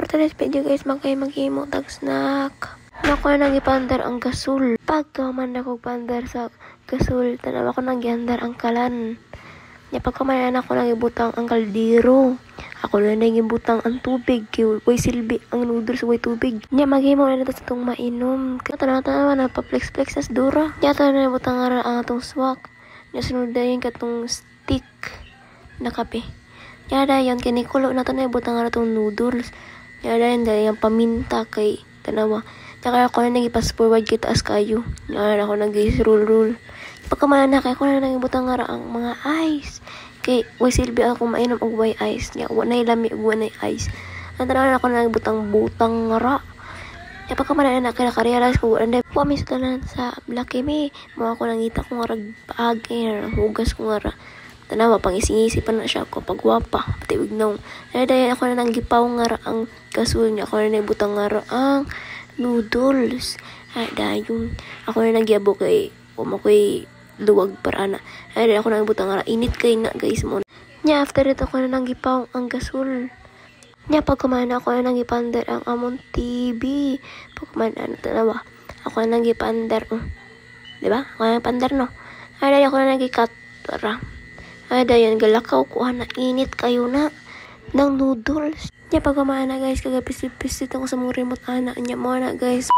for today's video guys, maghimo tag snack. Ako na nagipandar ang gasol. Pagka man ako pandar sa gasol, tanaw ako nagyandar ang kalan. Nya pagkamayan ako nagibutang ang kaldero. Ako na nagibutang ang tubig. Way silbi ang noodles way tubig. Nya maghimo na nato sa itong mainom. Tanaw-tanaw na pa-flex-flex as dura. Nya to na butang nga ang atong swak. Nya sunod dayon katong stick na kape. Nya dayon kini kulo na to na butang nga atong noodles. Nya dayon paminta kay tanawa. Kaya ako na nag-pass forward kita as kayo. Yan ako nag-roll. Pagkamana na kaya ako na nag-ibutang nga ang mga ice. Kay way silbi ako mainom og way ice. Nga wanay lami og wanay ice. Ang tanaw na ako na nag-butang nga. Kaya pagkamana na kaya nakarealize ko wala po kami sa tanan sa Blacky Me. Mga ako nangita ko nga paagi. Hugas ko nga tanawa pang ising-isipan na siya ako pagwapa. Pati wignaw. Dahil ako na nanggipaw nga ang gasol niya. Ako na nag-ibutang nga ang noodles. Dayon ako na nagyabo kay koy luwag para na. Ako na nagbutang nga init kay na guys mo. Nya after it ako na nanggipaw ang gasol. Nya pag kumana ako na nanggipandar ang amon TV. Pag kumana na tanawa. Ako na nanggipandar. Diba? Ako na pandar no. Ako na nanggikat para. Dayon galakaw kuha na init kayo na ng noodles. Nya pag kumana guys kagapisit-pisit ako sa mga remote ana nya mo na guys.